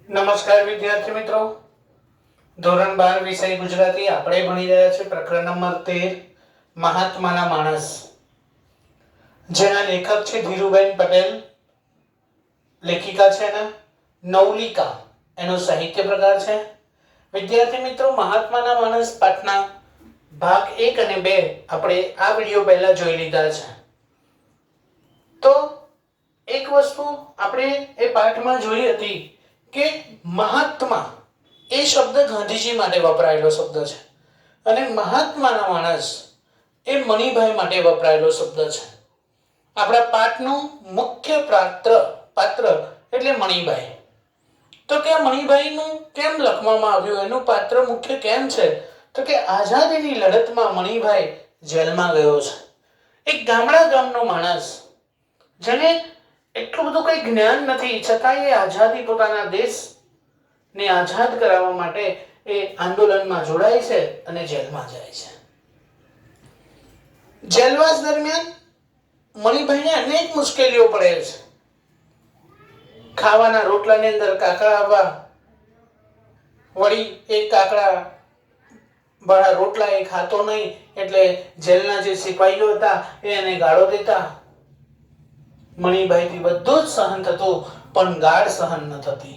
નમસ્કાર વિદ્યાર્થી મિત્રો, ધોરણ 12 વિષય ગુજરાતી આપણે ભણી રહ્યા છીએ પ્રકરણ નંબર 13 મહાત્માના માણસ, જેના લેખક છે ધીરુબેન પટેલ, લેખિકા છે એના નવલિકા, એનો સાહિત્ય પ્રકાર છે. વિદ્યાર્થી મિત્રો, મહાત્માના માણસ પાઠના ભાગ 1 અને 2 આપણે આ વિડિયો પહેલા જોઈ લીધા છે. તો એક વસ્તુ આપણે એ પાઠમાં જોઈ હતી કે મહાત્મા એ શબ્દ ગાંધીજી માટે વપરાયેલો શબ્દ છે અને મહાત્માના માણસ એ મણિભાઈ માટે વપરાયેલો શબ્દ છે. આપણા પાઠનું મુખ્ય પાત્ર એટલે મણિભાઈ. તો કે મણિભાઈનું કેમ લખવામાં આવ્યું, એનું પાત્ર મુખ્ય કેમ છે? તો કે આઝાદીની લડતમાં મણિભાઈ જેલમાં ગયો છે. એક ગામનો માણસ જેને એટલું બધું કંઈ જ્ઞાન નથી, છતાં એ આઝાદી, પોતાના દેશને આઝાદ કરાવવા માટે એ આંદોલનમાં જોડાય છે અને જેલમાં જાય છે. જેલવાસ દરમિયાન મણિભાઈને અનેક મુશ્કેલીઓ પડે છે. ખાવાના રોટલાની અંદર કાકડા આવવા, વળી એક કાકડા વાળા રોટલા એ ખાતો નહીં એટલે જેલના જે સિપાહીઓ હતા એ એને ગાળો દેતા. મણિભાઈથી બધું જ સહન થતું, પણ ગાળ સહન ન થતી.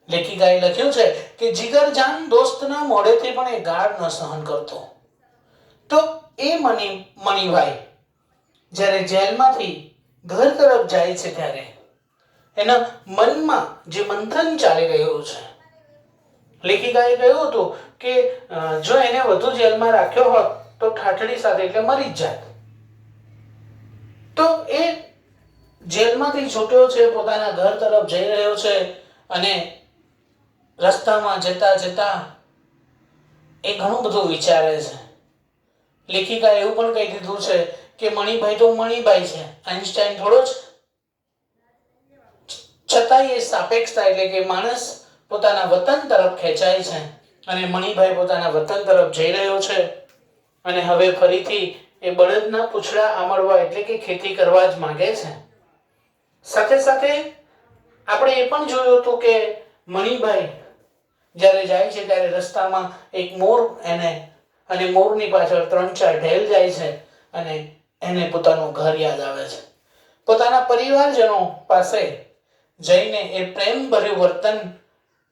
લેખિકાએ લખ્યું છે કે જીગરજાન દોસ્તના મોઢેથી પણ એ ગાળ ન સહન કરતો. તો એ મણિભાઈ જ્યારે જેલમાંથી ઘર તરફ જાય છે ત્યારે એના મનમાં જે મંથન ચાલી રહ્યું છે, લેખિકાએ કહ્યું હતું કે જો એને વધુ જેલમાં રાખ્યો હોત તો ઠાઠડી સાથે એટલે મરી જ જાત. તો એ જેલમાંથી છૂટ્યો છે, પોતાના ઘર તરફ જઈ રહ્યો છે અને રસ્તામાં જતા જતા એ ઘણું બધું વિચારે છે. લેખિકાએ એવું પણ કહી દીધું છે કે મણિભાઈ તો મણિભાઈ છે, આઈન્સ્ટાઈન થોડો જ. છતાંય એ સાપેક્ષતા એટલે કે માણસ પોતાના વતન તરફ ખેંચાય છે અને મણિભાઈ પોતાના વતન તરફ જઈ રહ્યો છે અને હવે ફરીથી એ બળદના પૂંછડા આમળવા એટલે કે ખેતી કરવા જ માંગે છે. સાથે સાથે આપણે એ પણ જોયું હતું કે મણિભાઈ જ્યારે જાય છે ત્યારે રસ્તામાં એક મોર અને મોરની પાછળ 3-4 ઢેલ જાય છે અને એને પોતાનું ઘર યાદ આવે છે. પોતાના પરિવારજનો પાસે જઈને એ પ્રેમભર્યું વર્તન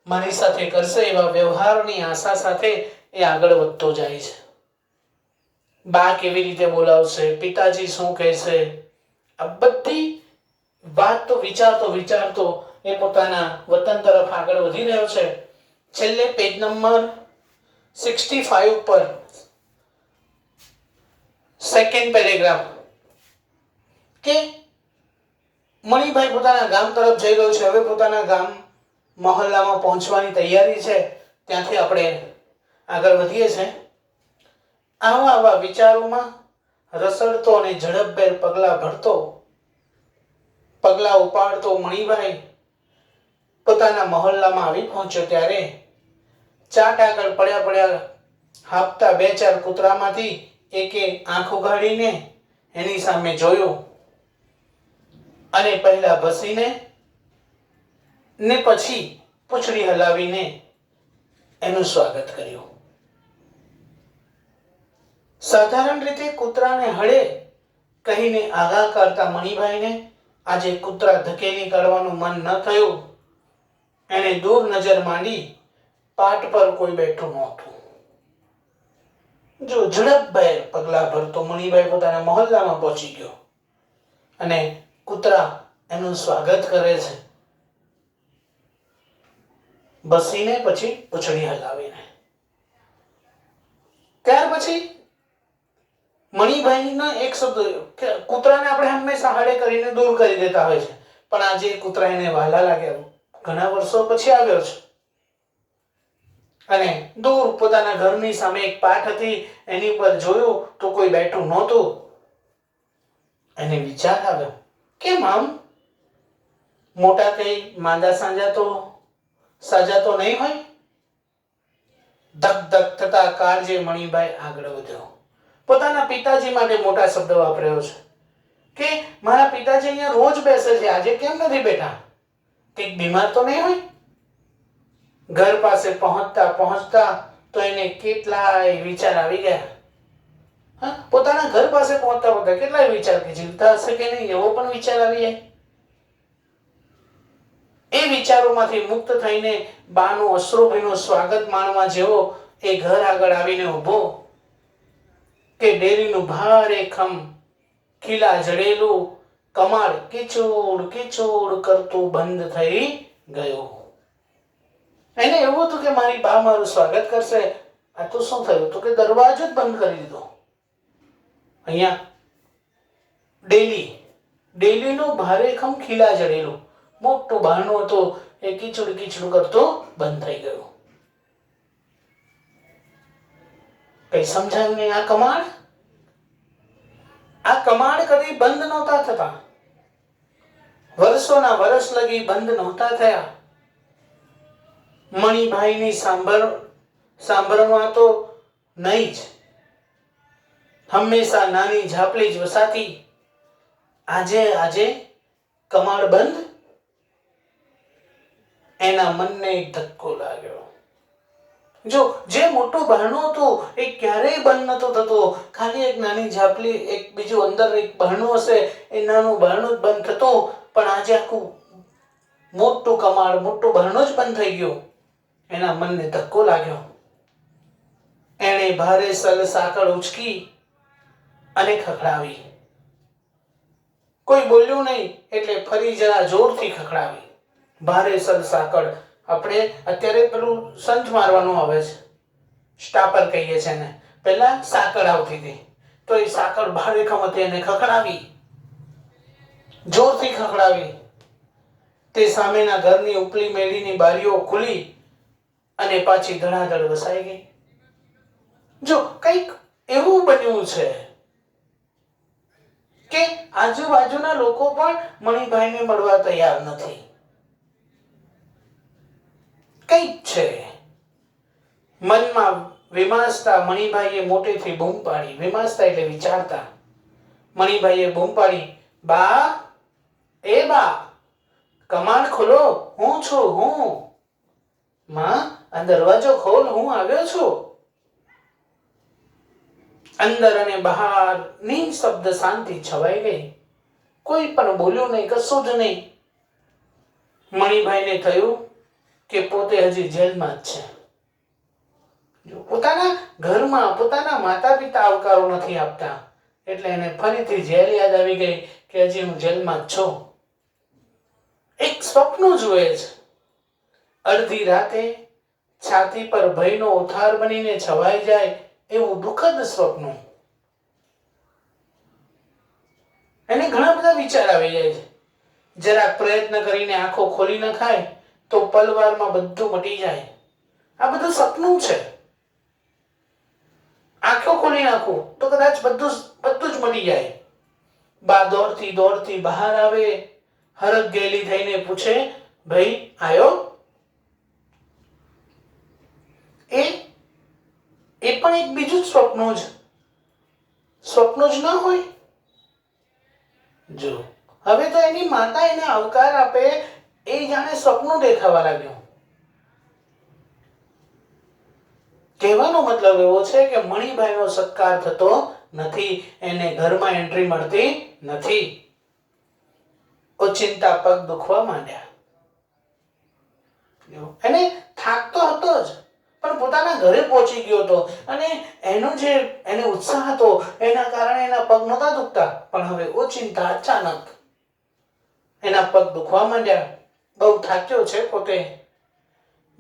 મારી સાથે કરશે એવા વ્યવહારની આશા સાથે એ આગળ વધતો જાય છે. બા કેવી રીતે બોલાવશે, પિતાજી શું કહેશે, આ બધી વાત તો વિચારતો એ પોતાના વતન તરફ આગળ વધી રહ્યો છે. છેલ્લે પેજ નંબર 65 પર સેકન્ડ પેરેગ્રાફ કે મણિભાઈ પોતાના ગામ તરફ જઈ રહ્યો છે. હવે પોતાના ગામ મહોલ્લામાં પહોંચવાની તૈયારી છે. ત્યાંથી આપણે આગળ વધીએ છીએ. આવા વિચારોમાં રસડતો અને ઝડપભેર પગલા ઉપાડતો મણિભાઈ પોતાના મહોલ્લામાં આવી પહોંચ્યો ત્યારે ચાટ આગળ પડ્યા હાંફતા 2-4 કૂતરામાંથી એકે આંખ ઉઘાડીને એની સામે જોયું અને પહેલા ભસીને ને પછી પૂંછડી હલાવીને એનું સ્વાગત કર્યું. સાધારણ રીતે કૂતરાને હળે કહીને આઘા કરતા મણિભાઈને આજે કૂતરા ધકેલી કાઢવાનું મન ન થયું. એને દૂર નજર માંડી પાટ પર કોઈ બેઠું નહોતું. જો ઝડપભેર પગલા ભરતો મણિભાઈ પોતાના મહોલ્લામાં પહોંચી ગયો અને કૂતરા એનું સ્વાગત કરે છે, બસીને પછી પૂંછડી હલાવીને. ત્યાર પછી મણિભાઈનો એક શબ્દ, કૂતરાને આપણે હંમેશા હળે કરીને દૂર કરી દેતા હોય છે, પણ આજે કૂતરા એને વહાલા લાગ્યા, ઘણા વર્ષો પછી આવ્યો છે અને દૂર પોતાના ઘરની સામે એક પાટ હતી, એની પર જોયું તો કોઈ બેઠું નહોતું. એને વિચાર આવ્યો, કેમ આમ? મોટા કઈ માંદા સાજા તો નહીં હોય? ધક ધક થતા કાળજે મણિભાઈ આગળ વધ્યો. પોતાના પિતાજી માટે મોટા શબ્દ વાપર્યો છે કે મારા પિતાજી અહીંયા રોજ બેસે છે, આજે કેમ નથી બેઠા? કંઈક બીમાર તો નહીં હોય? ઘર પાસે પહોંચતા પહોંચતા તો એને કેટલાય વિચાર આવી ગયા. હા, પોતાના ઘર પાસે પહોંચતા પહોંચતા કેટલાય વિચાર કે જીવતા હશે કે નહીં એવો પણ વિચાર આવી જાય. એ વિચારોમાંથી મુક્ત થઈને બાનું અશ્રુભીનું સ્વાગત માણવા જેવો એ ઘર આગળ આવીને ઊભો કે ડેરીનું ભારે ખમ ખીલા જડેલું કમાડ કિચોડ કિચોડ કરતું બંધ થઈ ગયું. એને એવું હતું કે મારી બા મારું સ્વાગત કરશે. આ તો શું થયું તો કે દરવાજો જ બંધ કરી દીધો. અહીંયા ડેલીનું ભારે ખમ ખીલા જડેલું મોટું બહારનું હતું એ કીચડ કીચડ કરતો બંધ થઈ ગયો. કઈ સમજાયું નહીં. આ કમાડ કદી બંધ નહોતા થતા. વર્ષોના વર્ષ લગી બંધ નહોતા થયા. મણિભાઈની સાંભળવા તો નહીં જ. હંમેશા નાની ઝાપલી જ વસાતી. આજે કમાડ બંધ. એના મનને એક ધક્કો લાગ્યો. જો જે મોટું બહારણું હતું એ ક્યારેય બંધ નતો થતો. ખાલી એક નાની ઝાપલી, એક બીજું અંદર એક બહારણું હશે, એ નાનું બહારણું જ બંધ થતું. પણ આજે આખું મોટું કમાડ, મોટું બહારણું જ બંધ થઈ ગયું. એના મનને ધક્કો લાગ્યો. એણે ભારે સલ સાંકળ ઉચકી અને ખખડાવી. કોઈ બોલ્યું નહીં એટલે ફરી જરા જોરથી ખખડાવી. ભારે સલ સાંકળ, આપણે અત્યારે પેલું સંચ મારવાનું આવે છે, સ્ટાપર કહીએ છે ને. પહેલા સાંકળ આવતી હતી તો એ સાંકળ ભારે ખમતી એને ખખડાવી, જોરથી ખખડાવી. તે સામેના ઘરની ઉપલી મેલીની બારીઓ ખુલી અને પાછી ધડાધડ વસાઈ ગઈ. જો કંઈક એવું બન્યું છે કે આજુબાજુના લોકો પણ મણિભાઈને મળવા તૈયાર નથી. કંઈક છે. મનમાં વિમાસતા મણિભાઈએ મોટેથી બૂમ પાડી. વિમાસતા એટલે વિચારતા. મણિભાઈએ બૂમ પાડી, બા, એ બા, કમાડ ખોલો, હું છું, હું. માં, આ દરવાજો ખોલ, હું આવ્યો છું. અંદર અને બહાર નિઃશબ્દ શાંતિ છવાઈ ગઈ. કોઈ પણ બોલ્યું નહીં, કશું જ નહીં. મણિભાઈને થયું કે પોતે હજી જેલમાં જ છે. પોતાના ઘરમાં પોતાના માતા પિતા આવકારો નથી આપતા એટલે એને ફરીથી જેલ યાદ આવી ગઈ કે હજી હું જેલમાં જ છું. એક સ્વપ્ન જુએ છે. અડધી રાતે છાતી પર ભયનો ઉથાર બનીને છવાઈ જાય એવું દુઃખદ સ્વપ્ન. એને ઘણા બધા વિચાર આવી જાય છે. જરાક પ્રયત્ન કરીને આંખો ખોલી નખાય તો પલવારમાં બધું મટી જાય. આ બધું સપનું છે. આંખો ખોલી નાખું તો કદાચ બધું જ મટી જાય. બા દોડતી બહાર આવે, હરખ ગયેલી થઈને પૂછે, ભાઈ આયો? એ પણ એક બીજું સ્વપ્ન જ ન હોય. જો હવે તો એની માતા એને આવકાર આપે એ જાણે સ્વપ્ન દેખાવા લાગ્યું. કહેવાનો મતલબ એવો છે કે મણિભાઈનો સત્કાર થતો નથી, એને ઘરમાં એન્ટ્રી મળતી નથી. ઓચિંતા પગ દુખવા માંડ્યા. એને થાક તો હતો જ, પણ પોતાના ઘરે પહોંચી ગયો હતો અને એને ઉત્સાહ હતો એના કારણે એના પગ નહોતા દુખતા. પણ હવે ઓચિંતા અચાનક એના પગ દુખવા માંડ્યા. બહુ થાક્યો છે પોતે.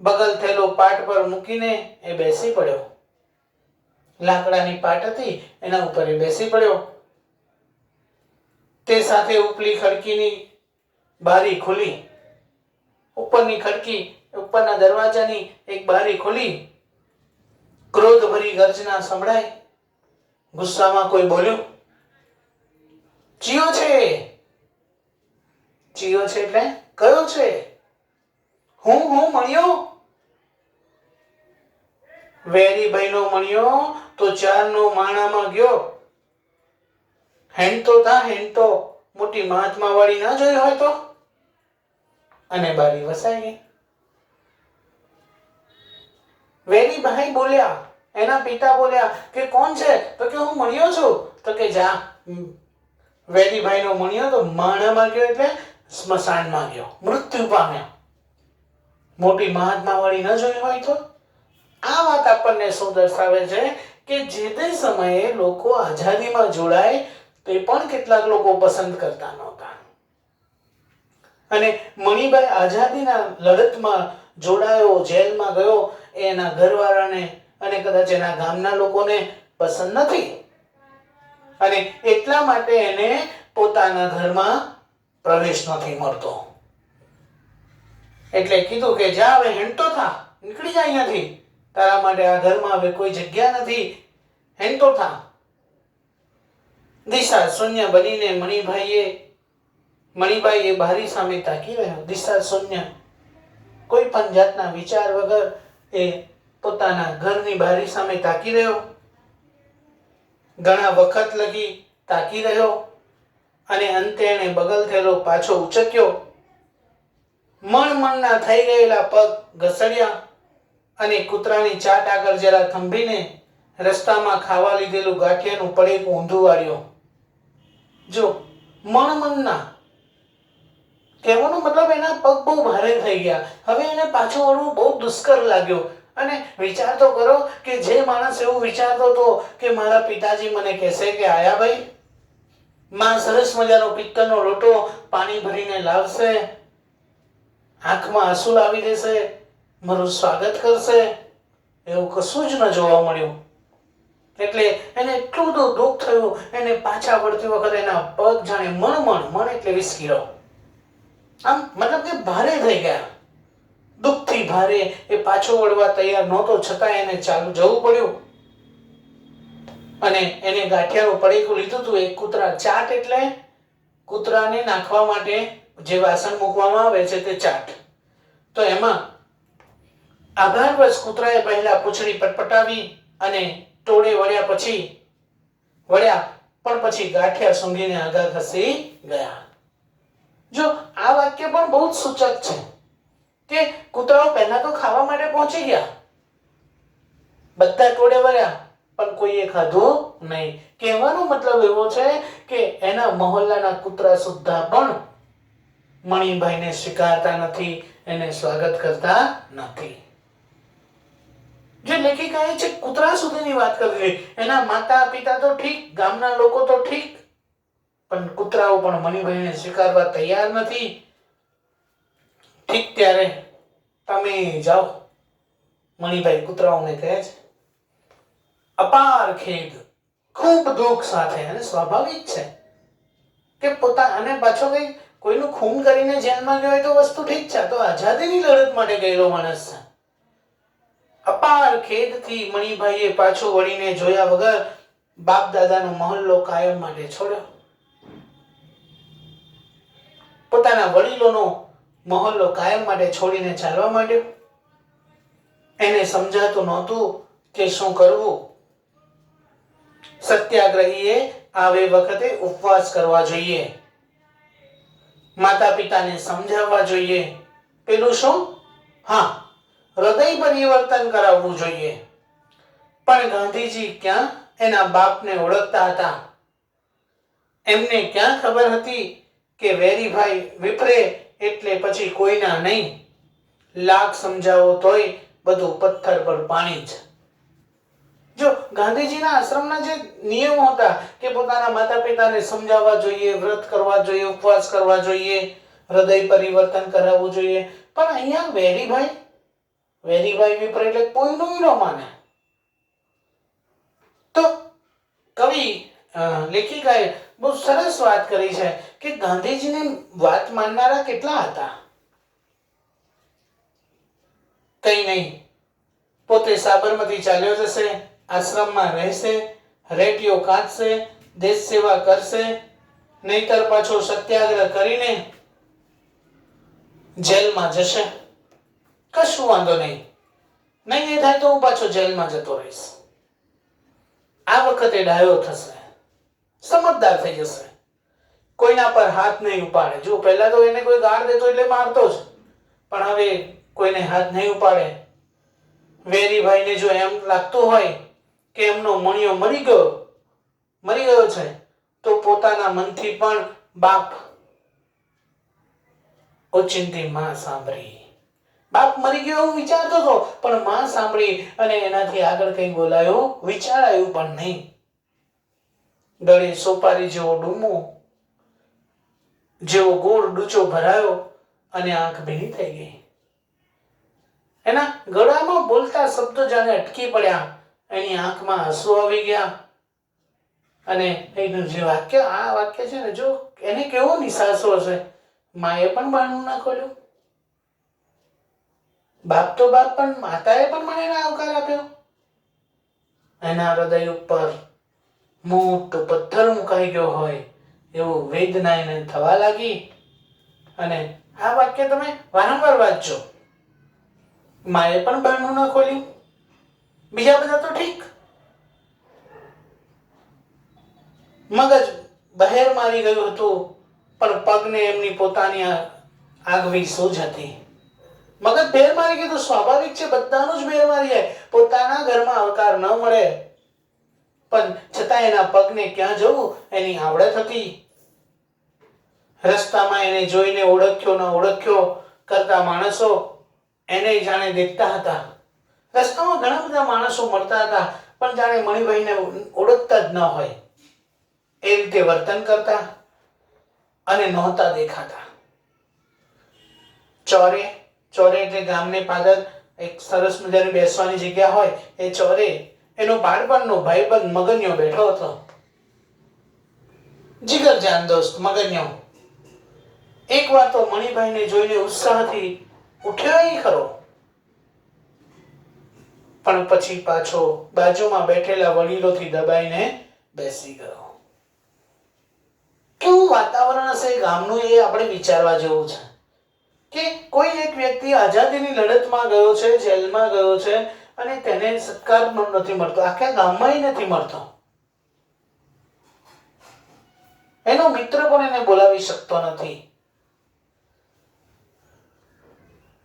બગલ થેલો પાટ પર મૂકીને એ બેસી પડ્યો. લાકડાની પાટ હતી એના ઉપર એ બેસી પડ્યો. તે સાથે ઉપલી ખડકીની બારી ખુલી. ઉપરની ખડકી, ઉપરના દરવાજાની એક બારી ખુલી. ક્રોધ ભરી ગર્જના સંભળાય. ગુસ્સામાં કોઈ બોલ્યું, ચિયો છે. ચિયો છે એટલે કયો છે? હું મળ્યો. વેરીભાઈનો મળ્યો તો 4નો માણામાં ગયો. હેંતો મોટી મહાત્મા વાળી ના જોઈ હોય તો. અને બારી વસાઈ ગઈ. બોલ્યા, એના પિતા બોલ્યા કે કોણ છે? તો કે હું મણિયો છું. તો કે જા, વેરીભાઈનો મણિયો તો માણામાં ગયો એટલે સ્મશાનમાં ગયો, મૃત્યુ પામ્યો. મોટી મહાત્મા વાળી ન જોઈ હોય તો? આ વાત આપણને શું દર્શાવે છે કે જે તે સમયે લોકો આઝાદીમાં જોડાય તે પણ કેટલાક લોકો પસંદ કરતા નહોતા. અને મણિભાઈ આઝાદીના લડતમાં જોડાયો, જેલમાં ગયો, એના ઘરવાળાને અને કદાચ એના ગામના લોકોને પસંદ નથી, અને એટલા માટે એને પોતાના ઘરમાં પ્રવેશ નથી મળતો. એટલે કીધું કે જા, હવે હેંડતો થા, નીકળી જા અહીંયાથી, તારા માટે આ ઘરમાં હવે કોઈ જગ્યા નથી, હેંડતો થા. દિશા શૂન્ય બનીને મણિભાઈ એ બારી સામે તાકી રહ્યો, દિશા શૂન્ય, કોઈ પણ જાતના વિચાર વગર એ પોતાના ઘરની બારી સામે તાકી રહ્યો. ઘણા વખત લગી તાકી રહ્યો અને અંતે એણે બગલ થયેલો પાછો ઉચક્યો. મણના થઈ ગયેલા પગ ઘસડ્યા અને કૂતરાની ચાટ આગળ જરા થંભીને રસ્તામાં ખાવા લીધેલું ગાંઠિયાનું પડીકું ઊંધું વાળ્યો. જો મણના કહેવાનો મતલબ એના પગ બહુ ભારે થઈ ગયા. હવે એને પાછું વળવું બહુ દુષ્કર લાગ્યું. અને વિચાર તો કરો કે જે માણસ એવું વિચારતો હતો કે મારા પિતાજી મને કહેશે કે આયા ભાઈ, માં સરસ મજાનો પિત્તળનો લોટો પાણી ભરીને લાવશે, આંખમાં આંસુ લાવી દેશે, મારું સ્વાગત કરશે, એવું કશું જ ન જોવા મળ્યું. એટલે એને એટલું બધું દુઃખ થયું. એને પાછા વળતી વખતે એના પગ જાણે મણ એટલે 20 કિલો, આમ મતલબ કે ભારે થઈ ગયા, દુઃખથી ભારે. એ પાછો વળવા તૈયાર નહોતો, છતાં એને ચાલુ જવું પડ્યું. અને એને ગાંઠિયાનું પડીકું લીધું હતું. એક કૂતરા ચાટ એટલે કૂતરાને નાખવા માટે જે વાસણ મૂકવામાં આવે છે તે ચાટ. તો એમાં આભારવશ કૂતરાએ પહેલા પૂંછડી પટપટાવી અને ટોળે વળ્યા, પણ પછી ગાંઠિયા સૂંઘીને આગળ ખસી ગયા. જો આ વાક્ય પણ બહુ જ સૂચક છે કે કૂતરાઓ પહેલા તો ખાવા માટે પહોંચી ગયા, બધા ટોળે વળ્યા, પણ કોઈએ ખાધું નહીં. કહેવાનો મતલબ એવો છે કે એના મહોલ્લાના કૂતરા સુદ્ધા પણ મણિભાઈને સ્વીકારતા નથી, એને સ્વાગત કરતા નથી. જે લેખિકાએ છે કૂતરા સુધીની વાત કરી, એના માતા પિતા તો ઠીક, ગામના લોકો તો ઠીક, પણ કૂતરાઓ પણ મણિભાઈને સ્વીકારવા તૈયાર નથી. ઠીક, ત્યારે તમે જાઓ, મણિભાઈ કૂતરાઓને કહે છે. અપાર ખેદ, ખૂબ દુઃખ સાથે. અને સ્વાભાવિક છે કે અને પાછો કઈ કોઈનું ખૂન કરીને જેલમાં ગયો હોય તો વસ્તુ ઠીક છે, તો આઝાદીની લડત માટે ગયેલો માણસ છે. અપાર ખેદથી મણિભાઈએ પાછું વળીને જોયા વગર બાપ દાદાનો મહોલ્લો કાયમ માટે છોડ્યો. પોતાના વડીલોનો મહોલ્લો કાયમ માટે છોડીને ચાલવા માંડ્યો. એને સમજાતું નહોતું કે શું કરવું. સત્યાગ્રહીએ આવે વખતે ઉપવાસ કરવા જોઈએ, માતા પિતાને સમજાવવા જોઈએ. પેલું શું? હા, હૃદય પરિવર્તન કરાવવું જોઈએ. પણ ગાંધીજી ક્યાં એના બાપને ઓળખતા હતા? એમને ક્યાં ખબર હતી કે વેરીભાઈ વિપરે એટલે પછી કોઈના નહીં, લાખ સમજાવો તોય બધું પથ્થર પર પાણી જ. જો ગાંધીજીના આશ્રમના જે નિયમો હતા કે પોતાના માતા પિતાને સમજાવવા જોઈએ, વ્રત કરવા જોઈએ, ઉપવાસ કરવા જોઈએ, હૃદય પરિવર્તન કરાવવું જોઈએ, પણ અહીંયા વેરીભાઈ વિપરે એટલે કોઈનું ન માને. તો કવિ લેખિકાએ બહુ સરસ વાત કરી છે કે ગાંધીજીની વાત માનનારા કેટલા હતા. કઈ નહીં, પોતે સાબરમતી ચાલ્યો જશે, આશ્રમમાં રહેશે, રેટીઓ કાઢશે, દેશ સેવા કરશે, નહીતર પાછો સત્યાગ્રહ કરીને જેલમાં જશે. કશું વાંધો નહીં, નહીં એ થાય તો હું પાછો જેલમાં જતો રહીશ. આ વખતે ડાયો થશે, સમજદાર થઈ જશે, કોઈના પર હાથ નહીં ઉપાડે. જો પહેલા તો એને કોઈ ગાળ દેતો એટલે મારતો જ, પણ હવે કોઈને હાથ નહીં ઉપાડે. વેરીભાઈને જો એમ લાગતું હોય કે એમનો મણિયો મરી ગયો છે, તો પોતાના મનથી પણ બાપ ઓચિંતી માં સાંભળી. બાપ મરી ગયો એવું વિચારતો હતો, પણ માં સાંભળી અને એનાથી આગળ કઈ બોલાયું વિચારાયું પણ નહીં. ગળે સોપારી જેવો ડૂમો, જેવો ગોળ ડૂચો ભરાયો અને આંખ ભીની થઈ ગઈ. એના ગળામાં બોલતા શબ્દો જાણે અટકી પડ્યા, એની આંખમાં આંસુ આવી ગયા. અને એનું જે વાક્ય, આ વાક્ય છે ને, જો એને કેવો નિસાસો હશે. માએ પણ બારણું ના ખોલ્યું. બાપ તો બાપ, પણ માતાએ પણ મને આવકાર આપ્યો. એના હૃદય ઉપર મોટો પથ્થર મુકાઈ ગયો હોય એવું વેદના એને થવા લાગી. અને આ વાક્ય તમે વારંવાર વાંચજો. માએ પણ બારણું ના ખોલ્યું. બીજા બધા તો ઠીક, મગજ બહેર મારી ગયું હતું, પણ પગને એમની પોતાની આગવી સૂઝ હતી. મગજ બહેર મારી ગયું તો સ્વાભાવિક છે, બધાનું જ બહેર મારી જાય. પોતાના ઘરમાં આવકાર ન મળે, પણ છતાં એના પગને ક્યાં જવું એની આવડત હતી. રસ્તામાં એને જોઈને ઓળખ્યો ન ઓળખ્યો કરતા માણસો એને જાણે દેખતા હતા. રસ્તામાં ઘણા બધા માણસો મળતા હતા, પણ જાણે મણિભાઈને ઓળખતા જ ન હોય એ રીતે વર્તન કરતા અને નહોતા દેખાતા. ચોરે એટલે ગામને પાદર એક સરસ મજાની બેસવાની જગ્યા હોય, એ ચોરે એનો બાળપણનો ભાઈબંધ મગન્યો બેઠો હતો. જીગરજાન દોસ્ત મગન્યો એક વાર તો મણિભાઈને જોઈને ઉત્સાહથી ઉઠ્યો ખરો, પણ પછી પાછો બાજુમાં બેઠેલા વડીલોથી દબાઈને બેસી ગયો. કેવું વાતાવરણ હશે ગામનું, એ આપણે વિચારવા જેવું છે. કે કોઈ એક વ્યક્તિ આઝાદીની લડતમાં ગયો છે, જેલમાં ગયો છે, અને તેને સત્કાર નથી મળતો, આખા ગામમાં નથી મળતો. એનો મિત્ર પણ એને બોલાવી શકતો નથી.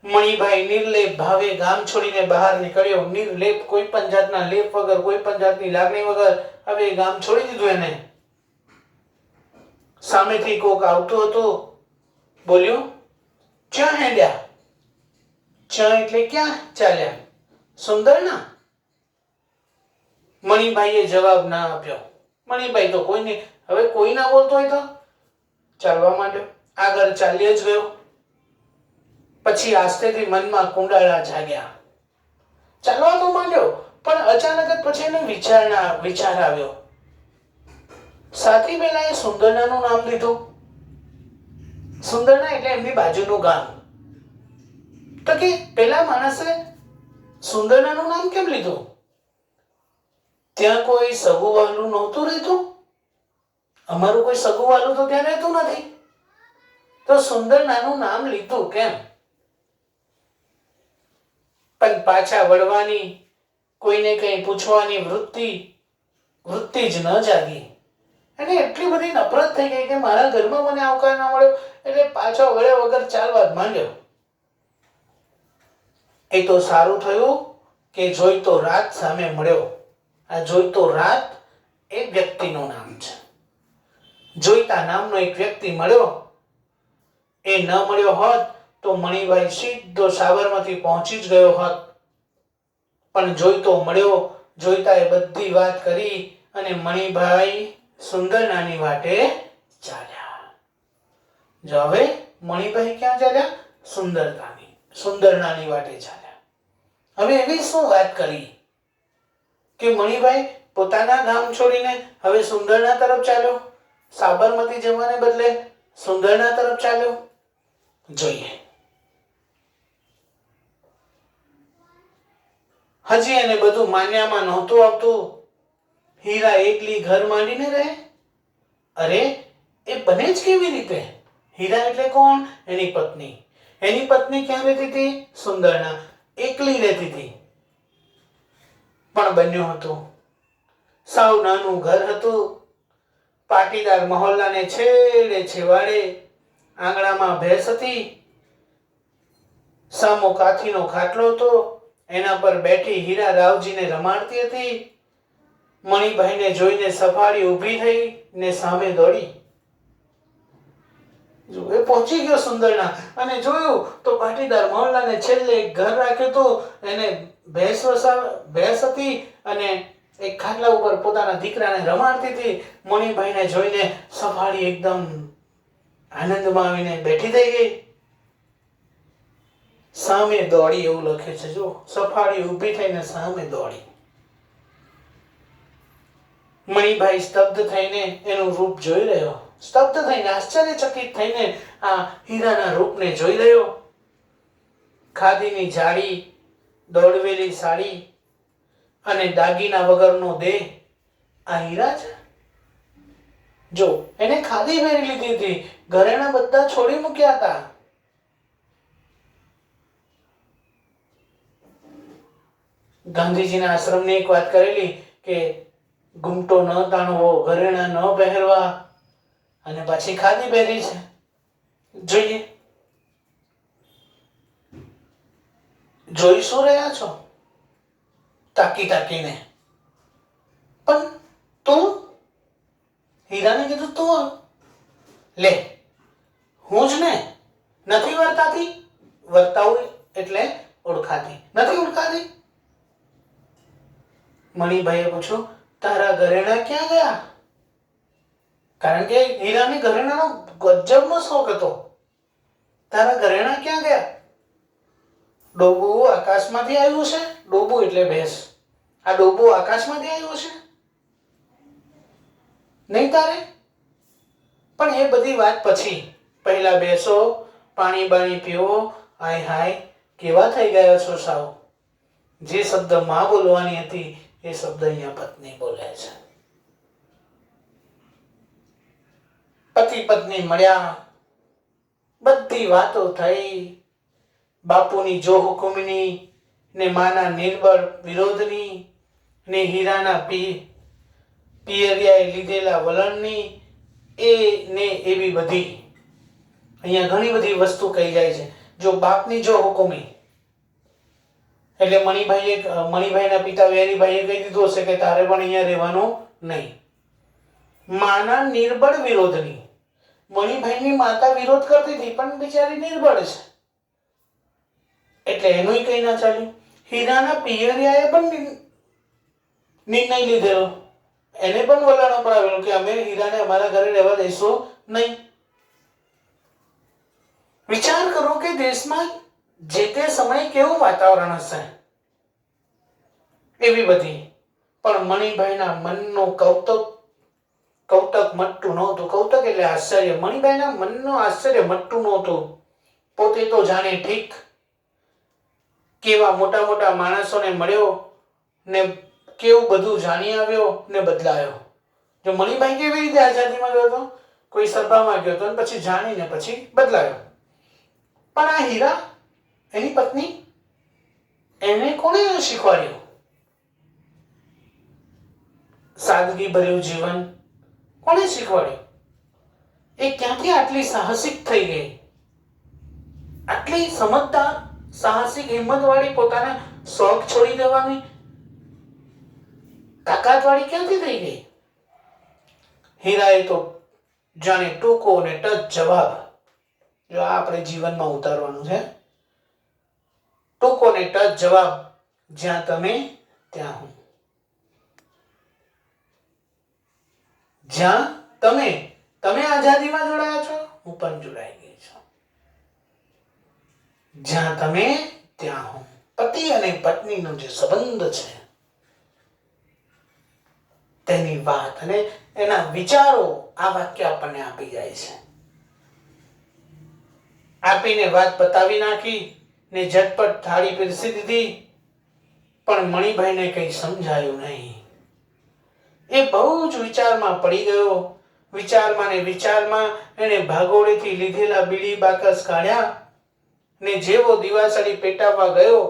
મણિભાઈ નિર્લેપ ભાવે ગામ છોડીને બહાર નીકળ્યો. નિર્લેપ, કોઈ પણ જાતના લેપ વગર, કોઈ પણ જાતની લાગણી વગર હવે ગામ છોડી દીધું એને. સામેથી કોક આવતું હતું, બોલ્યું, ક્યાં હેડ્યા? ક્યાં એટલે ક્યાં ચાલ્યા? સુંદરના? મણિભાઈએ જવાબ ના આપ્યો. મણિભાઈ તો હવે કોઈ ના બોલતો હોય તો ચાલવા માંડ્યો. આગળ ચાલ્યો જ ગયો. પછી આસ્તેથી મનમાં કુંડાળા જાગ્યા. ચાલવા તો માંડ્યો, પણ અચાનક જ પછી એને વિચાર આવ્યો. સાથી પહેલા એ સુંદરનાનું નામ લીધું. સુંદરના એટલે એમની બાજુનું ગામ. તો કે પેલા માણસે સુંદરનાનું નામ કેમ લીધું? ત્યાં કોઈ સગું વહાલું નહોતું રહેતું. અમારું કોઈ સગું વહાલું તો ત્યાં રહેતું નથી, તો સુંદરનાનું નામ લીધું કેમ? પણ પાછા વળવાની, કોઈને કંઈ પૂછવાની વૃત્તિ જ ન જાગી. એને એટલી બધી નફરત થઈ ગઈ કે મારા ઘરમાં મને આવકાર ના મળ્યો એટલે પાછો વળ્યા વગર ચાલવા જ માંડ્યો. એ તો સારું થયું કે જોઈતો રાત સામે મળ્યો. આ જોઈતો રાત એ વ્યક્તિનું નામ છે. જોઈતા નામનો એક વ્યક્તિ મળ્યો. એ ન મળ્યો હોત તો મણિભાઈ સીધો સાબરમતી પહોંચી જ ગયો હોત. પણ જોઈતો મળ્યો. જોઈતા એ બધી વાત કરી અને મણિભાઈ સુંદરનાની વાટે ચાલ્યા. જો હવે મણિભાઈ ક્યાં ચાલ્યા? સુંદરનાની વાટે ચાલ્યા. હવે એવી શું વાત કરી કે મણિભાઈ પોતાના ગામ છોડીને હવે સુંદરના તરફ ચાલ્યો? સાબરમતી જવાને બદલે સુંદરના તરફ ચાલ્યો. જોઈએ. હજી એને બધું માન્યામાં નહોતું આવતું. હીરા એકલી ઘર માંડીને રહે? અરે, એ બને જ કેવી રીતે? હીરા એટલે કોણ? એની પત્ની. એની પત્ની ક્યાં રહેતી હતી? સુંદરના. એકલી રહેતી હતી. પણ બન્યું હતું, સાવ નાનું ઘર હતું. પાટીદાર મહોલ્લાને છેવાડે આંગણામાં ભેંસ હતી. સામો કાથીનો ખાટલો હતો. એના પર બેઠી હીરા રાવજીને રમાડતી હતી. મણિભાઈને જોઈને સફાળી ઊભી થઈ ને સામે દોડી. એ પહોંચી ગયો સુંદરના અને જોયું તો પાટીદાર મોહલ્લાને છેલ્લે એક ઘર રાખ્યું હતું. એને ભેંસ હતી અને એક ખાટલા ઉપર પોતાના દીકરાને રમાડતી હતી. મણિભાઈને જોઈને સફાળી એકદમ આનંદમાં આવીને બેઠી થઈ ગઈ. સામે દોડી એવું લખે છે. જો સફાળી ઊભી થઈને સામે દોડી. મણિભાઈ સ્તબ્ધ થઈને એનું રૂપ જોઈ રહ્યો. સ્તબ્ધ થઈને આશ્ચર્યચકિત થઈને આ હીરાના રૂપને જોઈ રહ્યો. ખાદીની જાડી દોડવેલી સાડી અને દાગીના વગરનો દેહ, આ હીરા છે. જો એને ખાદી પહેરી લીધી હતી, ઘરેણા બધા છોડી મૂક્યા હતા. ગાંધીજીના આશ્રમની એક વાત કરેલી કે ઘૂમટો ન તાણવો, ઘરેણા ન પહેરવા, અને પછી ખાદી પહેરી છે. જોઈએ, જોઈ શું રહ્યા છો તાકી તાકીને? પણ તું, હીરાને કીધું તું લે, હું જ ને નથી વર્તાતી. વર્તાવું એટલે ઓળખાતી નથી. ઓળખાતી. મણિભાઈએ પૂછ્યું, તારા ઘરેણા ક્યાં ગયા? કારણ કે હીરાને ઘરેણાનો ગજબનો શોખ હતો. તારા ઘરેણા ક્યાં ગયા? ડોબું આકાશમાંથી આવ્યું છે. ડોબું એટલે ભેંસ. આ ડોબું આકાશમાંથી આવ્યું છે નહીં તારે? પણ એ બધી વાત પછી. પહેલા બેસો, પાણી બાણી પીવો. હાય હાય, કેવા થઈ ગયા છો સાવ. જે શબ્દ માં બોલવાની હતી એ શબ્દ અહીંયા પત્ની બોલે છે. પતિ પત્ની મળ્યા, બધી વાતો થઈ. બાપુની જો હુકુમની ને માના નિર્બળ વિરોધની ને હીરાના પિયરિયાએ લીધેલા વલણની એ ને એવી બધી. અહીંયા ઘણી બધી વસ્તુ કહી જાય છે. જો બાપની જો હુકુમી એટલે મણિભાઈના પિતા વેરીભાઈએ કહી દીધું હશે કે તારે પણ અહીંયા રહેવાનું નહીં. માના નિર્બળ વિરોધની, મણિભાઈની માતા વિરોધ કરતી હતી પણ બિચારી નિર્બળ છે એટલે એનું કઈ ના ચાલ્યું. હીરાના પિયરિયાએ પણ નિર્ણય લીધેલો, એને પણ વલણ અપનાવેલું કે અમે હીરાને અમારા ઘરે રહેવા દઈશું નહીં. વિચાર કરો કે દેશમાં જે તે સમયે કેવું વાતાવરણ હશે. એવી બધી. પણ મણિભાઈના મનનું કૌતક મટતું નહોતું. કૌતક એટલે આશ્ચર્ય. મણિભાઈના મનનું આશ્ચર્ય મટતું નહોતું. પોતે તો જાણે ઠીક કેવા મોટા મોટા માણસોને મળ્યો ને કેવું બધું જાણી આવ્યો ને બદલાયો. જો મણિભાઈ કેવી રીતે આઝાદીમાં ગયો હતો, કોઈ સભામાં ગયો હતો અને પછી જાણીને પછી બદલાયો. પણ આ હીરા, એની પત્ની, એને કોણે શીખવાડ્યું સાદગી ભર્યું જીવન? કોણે શીખવાડ્યું? એ ક્યાંથી આટલી સાહસિક થઈ ગઈ? આટલી સમજદાર, સાહસિક, હિંમત વાળી, પોતાના શોખ છોડી દેવાની તાકાત વાળી ક્યાંથી થઈ ગઈ? હીરાએ તો જાણે ટૂંકો ને ટચ જવાબ, જો આપણે જીવનમાં ઉતારવાનું છે. ટૂંકો ને ટચ જવાબ, જ્યાં તમે ત્યાં હું. જ્યાં તમે આઝાદીમાં જોડાયા છો, હું પણ જોડાઈ ગઈ છું. જ્યાં તમે ત્યાં હું. પતિ અને પત્નીનો જે સંબંધ છે તેની વાત અને એના વિચારો આ વાક્ય આપણને આપી જાય છે. આપીને વાત પતાવી નાખી ને ઝટપટ થાળી પીરસી દીધી. પણ મણિભાઈને કંઈ સમજાયું નહીં. એ બહુ જ વિચારમાં પડી ગયો. વિચારમાં એને ભાગોળેથી લીધેલા બીડી બાકસ કાઢ્યા ને જેવો દિવાસળી પેટાવવા ગયો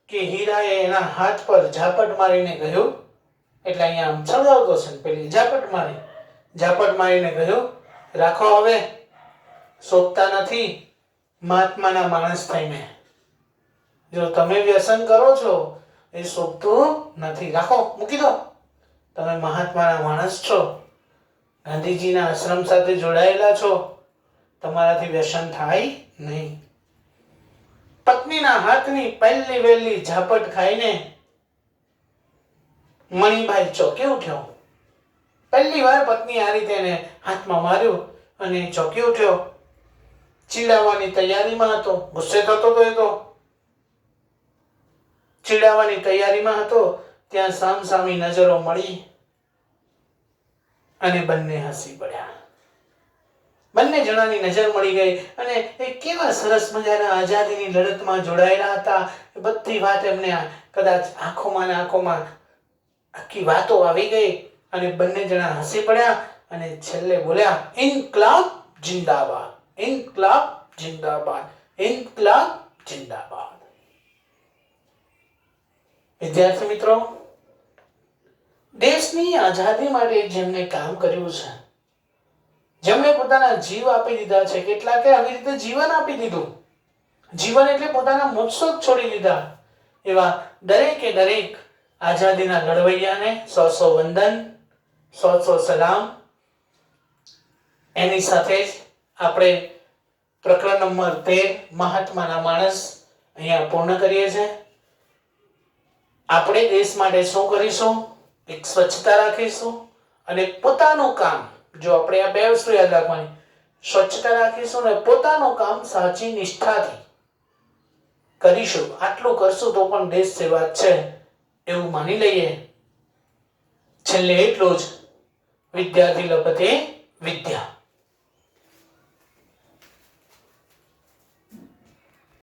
કે હીરાએ એના હાથ પર ઝાપટ મારીને કહ્યું, એટલે અહીંયા આમ સમજાવતો છે, પેલી ઝાપટ મારીને કહ્યું, રાખો હવે, શોધતા નથી મહાત્માના માણસ થઈને. જો તમે વ્યસન કરો છો એ શોભતું નથી. રાખો, મૂકી દો. તમે મહાત્માના માણસ છો, ગાંધીજીના આશ્રમ સાથે જોડાયેલા છો, તમારાથી વ્યસન થાય નહીં. પત્નીના હાથની પહેલી વહેલી ઝાપટ ખાઈને મણિભાઈ ચોંકી ઉઠ્યો. પહેલી વાર પત્ની આ રીતે એને હાથમાં માર્યું અને ચોંકી ઉઠ્યો. ચીડાવવાની તૈયારીમાં હતો, ગુસ્સે થતો હતો. એ તો ચીડાવવાની તૈયારીમાં હતો ત્યાં સામસામી નજરો મળી અને બંને હસી પડ્યા. બંને જણાની નજર મળી ગઈ અને એ કેવા સરસ મજાના આઝાદીની લડતમાં જોડાયેલા હતા. એ બધી વાત એમને કદાચ આંખોમાં ને આંખોમાં આખી વાતો આવી ગઈ અને બંને જણા હસી પડ્યા અને છેલ્લે બોલ્યા, ઇન્કલાબ જિંદાબાદ, ઇન્કલાબ જિંદાબાદ, ઇન્કલાબ જિંદાબાદ. વિદ્યાર્થી મિત્રો, દેશની આઝાદી માટે જેમને કામ કર્યું છે, જેમણે પોતાના જીવ આપી દીધા છે, કેટલાકે આવી રીતે જીવન આપી દીધું, જીવન એટલે પોતાના મોત્સોક છોડી દીધા, એવા દરેકે દરેક આઝાદીના લડવૈયાને સો વંદન, સો સલામ. એની સાથે જ આપણે પ્રકરણ નંબર 13 મહાત્માના માણસ અહીંયા પૂર્ણ કરીએ છીએ. આપણે દેશ માટે શું કરીશું? એક સ્વચ્છતા રાખીશું અને પોતાનું કામ, જો આપણે આ બે વસ્તુ યાદ રાખવાની, સ્વચ્છતા રાખીશું અને પોતાનું કામ સાચી નિષ્ઠાથી કરીશું. આટલું કરશું તો પણ દેશ સેવા છે એવું માની લઈએ. છેલ્લે એટલું જ, વિદ્યાર્થી લભતે વિદ્યા.